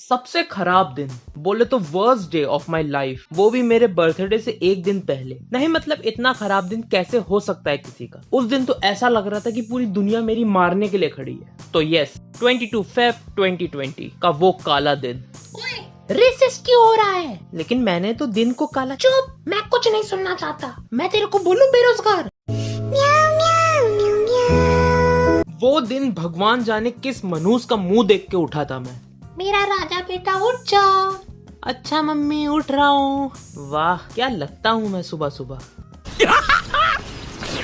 सबसे खराब दिन बोले तो worst day of my life, वो भी मेरे बर्थडे से एक दिन पहले। नहीं मतलब इतना खराब दिन कैसे हो सकता है किसी का। उस दिन तो ऐसा लग रहा था कि पूरी दुनिया मेरी मारने के लिए खड़ी है। तो यस, 22 फेब 2020 का वो काला दिन। रेसिस्ट क्यों हो रहा है? लेकिन मैंने तो दिन को काला। चुप, मैं कुछ नहीं सुनना चाहता। मैं तेरे को बोलूं बेरोजगार। वो दिन भगवान जाने किस मनहूस का मुंह देख के उठा था मैं। मेरा राजा बेटा उठ जा। अच्छा मम्मी उठ रहा हूँ। वाह क्या लगता हूँ मैं सुबह सुबह।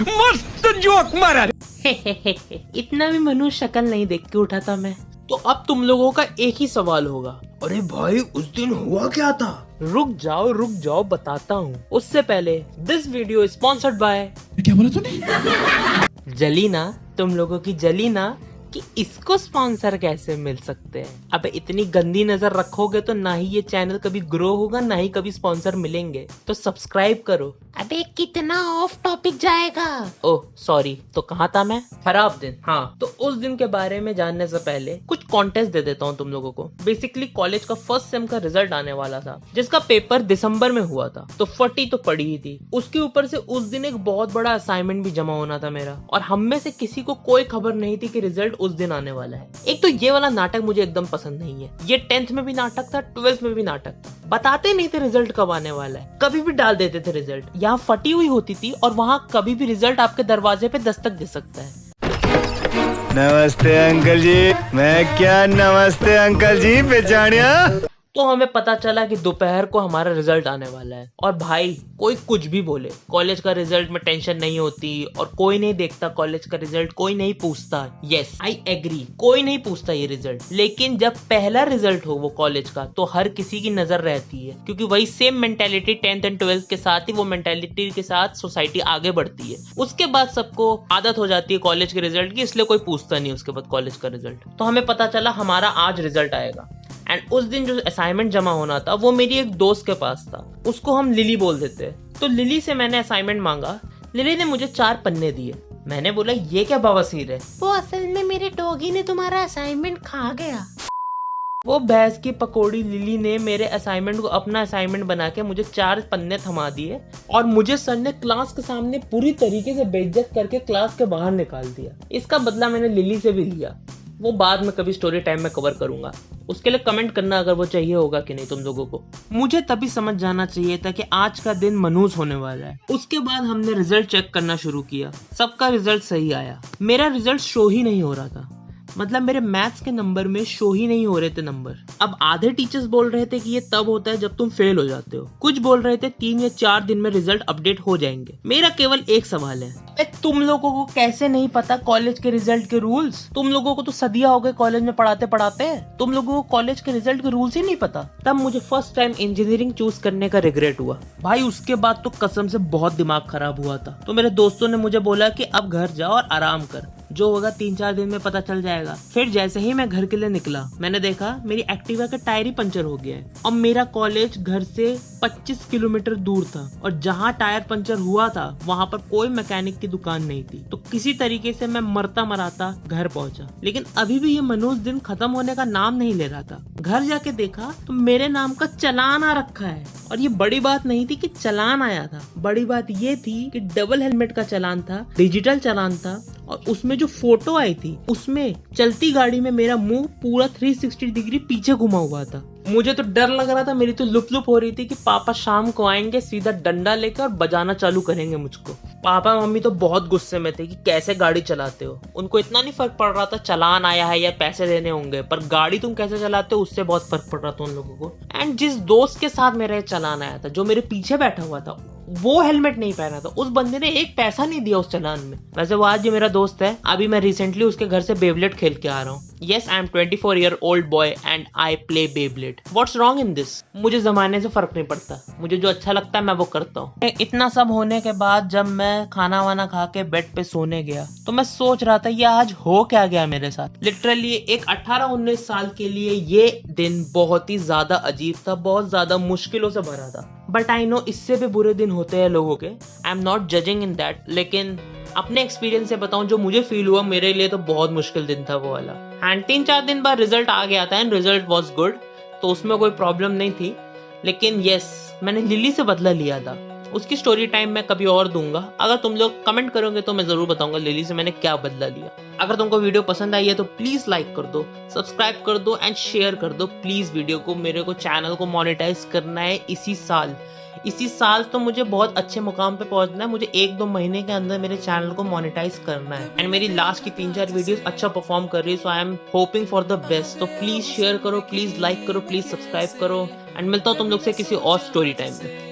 मस्त जोक मारा। इतना भी मनुष्य शक्ल नहीं देख के उठा था मैं। तो अब तुम लोगों का एक ही सवाल होगा, अरे भाई उस दिन हुआ क्या था? रुक जाओ बताता हूँ। उससे पहले this video is sponsored by. क्या बोला तूने? जलीना, तुम लोगों की जलीना कि इसको स्पॉन्सर कैसे मिल सकते हैं। अब इतनी गंदी नजर रखोगे तो ना ही ये चैनल कभी ग्रो होगा, ना ही कभी स्पॉन्सर मिलेंगे। तो सब्सक्राइब करो। अबे कितना ऑफ टॉपिक जाएगा। ओह सॉरी, तो कहाँ था मैं? खराब दिन। हाँ, तो उस दिन के बारे में जानने से पहले कुछ कॉन्टेस्ट दे देता हूँ तुम लोगों को। बेसिकली कॉलेज का फर्स्ट सेम का रिजल्ट आने वाला था, जिसका पेपर दिसंबर में हुआ था। तो फटी तो पड़ी ही थी। उसके ऊपर से उस दिन एक बहुत बड़ा असाइनमेंट भी जमा होना था मेरा, और हम में से किसी को कोई खबर नहीं थी कि रिजल्ट उस दिन आने वाला है। एक तो ये वाला नाटक मुझे एकदम पसंद नहीं है। ये 10th में भी नाटक था, 12th में भी नाटक था। बताते नहीं थे रिजल्ट कब आने वाला है, कभी भी डाल देते थे रिजल्ट। यहाँ फटी हुई होती थी और वहाँ कभी भी रिजल्ट आपके दरवाजे पे दस्तक दे सकता है। नमस्ते अंकल जी। मैं क्या नमस्ते अंकल जी पहचानिया। तो हमें पता चला कि दोपहर को हमारा रिजल्ट आने वाला है। और भाई कोई कुछ भी बोले, कॉलेज का रिजल्ट में टेंशन नहीं होती और कोई नहीं देखता कॉलेज का रिजल्ट, कोई नहीं पूछता। यस आई एग्री, कोई नहीं पूछता ये रिजल्ट। लेकिन जब पहला रिजल्ट हो वो कॉलेज का, तो हर किसी की नजर रहती है, क्योंकि वही same mentality 10th and 12th के साथ ही वो मेंटेलिटी के साथ सोसाइटी आगे बढ़ती है। उसके बाद सबको आदत हो जाती है कॉलेज के रिजल्ट की, इसलिए कोई पूछता नहीं उसके बाद कॉलेज का रिजल्ट। तो हमें पता चला हमारा आज रिजल्ट आएगा। एंड उस दिन जो असाइनमेंट जमा होना था वो मेरी एक दोस्त के पास था। उसको हम लिली बोल देते। तो लिली से मैंने असाइनमेंट मांगा। लिली ने मुझे 4 पन्ने दिए। मैंने बोला ये क्या बवासीर है। वो असल में मेरे डॉगी ने तुम्हारा असाइनमेंट खा गया। वो भैंस की पकौड़ी लिली ने मेरे असाइनमेंट को अपना असाइनमेंट बना के मुझे 4 पन्ने थमा दिए, और मुझे सर ने क्लास के सामने पूरी तरीके से बेइज्जत करके क्लास के बाहर निकाल दिया। इसका बदला मैंने लिली से भी लिया। वो बाद में कभी स्टोरी टाइम में कवर करूंगा। उसके लिए कमेंट करना अगर वो चाहिए होगा कि नहीं तुम लोगों को। मुझे तभी समझ जाना चाहिए था कि आज का दिन मनहूस होने वाला है। उसके बाद हमने रिजल्ट चेक करना शुरू किया। सबका रिजल्ट सही आया। मेरा रिजल्ट शो ही नहीं हो रहा था। मतलब मेरे मैथ्स के नंबर में शो ही नहीं हो रहे थे नंबर। अब आधे टीचर्स बोल रहे थे कि ये तब होता है जब तुम फेल हो जाते हो। कुछ बोल रहे थे 3 या 4 दिन में रिजल्ट अपडेट हो जाएंगे। मेरा केवल एक सवाल है, तुम लोगों को कैसे नहीं पता कॉलेज के रिजल्ट के रूल्स? तुम लोगों को तो सदियां हो गए कॉलेज में पढ़ाते पढ़ाते। तुम लोगों को कॉलेज के रिजल्ट के रूल्स ही नहीं पता। तब मुझे फर्स्ट टाइम इंजीनियरिंग चूज करने का रिग्रेट हुआ भाई। उसके बाद तो कसम से बहुत दिमाग खराब हुआ था। तो मेरे दोस्तों ने मुझे बोला कि अब घर जाओ और आराम कर, जो होगा 3-4 दिन में पता चल जाएगा। फिर जैसे ही मैं घर के लिए निकला, मैंने देखा मेरी एक्टिवा का टायर ही पंचर हो गया है। और मेरा कॉलेज घर से 25 किलोमीटर दूर था, और जहाँ टायर पंचर हुआ था वहाँ पर कोई मैकेनिक की दुकान नहीं थी। तो किसी तरीके से मैं मरता मराता घर पहुंचा। लेकिन अभी भी ये मनहूस दिन खत्म होने का नाम नहीं ले रहा था। घर जाके देखा तो मेरे नाम का चालान आ रखा है। और ये बड़ी बात नहीं थी कि चालान आया था, बड़ी बात ये थी कि डबल हेलमेट का चालान था, डिजिटल चालान था, और उसमें जो फोटो आई थी उसमें चलती गाड़ी में मेरा मुंह पूरा 360 डिग्री पीछे घुमा हुआ था। मुझे तो डर लग रहा था, मेरी तो लुप लुप हो रही थी कि पापा शाम को आएंगे सीधा डंडा लेकर और बजाना चालू करेंगे मुझको। पापा मम्मी तो बहुत गुस्से में थे कि कैसे गाड़ी चलाते हो। उनको इतना नहीं फर्क पड़ रहा था चालान आया है या पैसे देने होंगे, पर गाड़ी तुम कैसे चलाते हो उससे बहुत फर्क पड़ रहा था उन लोगों को। एंड जिस दोस्त के साथ मेरा चालान आया था, जो मेरे पीछे बैठा हुआ था, वो हेलमेट नहीं पहना था। उस बंदे ने एक पैसा नहीं दिया उस चालान में। वैसे वो आज जो मेरा दोस्त है, अभी मैं रिसेंटली उसके घर से बेबलेट खेल के आ रहा हूँ। Yes, I am 24-year-old boy and I play Beyblade. What's wrong in this? मुझे जमाने से फर्क नहीं पड़ता। मुझे जो अच्छा लगता है मैं वो करता हूँ। इतना सब होने के बाद जब मैं खाना वाना खा के बेड पे सोने गया, तो मैं सोच रहा था ये आज हो क्या गया मेरे साथ। लिटरली एक 18-19 साल के लिए ये दिन बहुत ही ज्यादा अजीब था, बहुत ज्यादा मुश्किलों से भरा था। बट आई नो इससे भी बुरे दिन होते हैं लोगों के। I am not judging in that, लेकिन अपने एक्सपीरियंस से बताऊं जो मुझे फील हुआ, मेरे लिए तो बहुत मुश्किल दिन था वो वाला। एंड 3-4 दिन बाद रिजल्ट आ गया था एंड रिजल्ट वाज गुड। तो उसमें कोई प्रॉब्लम नहीं थी। लेकिन यस, मैंने लिली से बदला लिया था। उसकी स्टोरी टाइम मैं कभी और दूंगा। अगर तुम लोग कमेंट करोगे तो मैं जरूर बताऊंगा लिली से मैंने क्या बदला लिया। अगर तुमको वीडियो पसंद आई है तो प्लीज लाइक कर दो, सब्सक्राइब कर दो एंड शेयर कर दो प्लीज वीडियो को। मेरे को चैनल को मोनेटाइज करना है इसी साल तो मुझे बहुत अच्छे मुकाम पे पहुंचना है। मुझे 1-2 महीने के अंदर मेरे चैनल को मोनेटाइज करना है। एंड मेरी लास्ट की 3-4 वीडियोस अच्छा परफॉर्म कर रही है, so I am hoping for the best. तो प्लीज शेयर करो, प्लीज लाइक करो, प्लीज सब्सक्राइब करो एंड मिलता हूँ तुम लोग से किसी और स्टोरी टाइम में।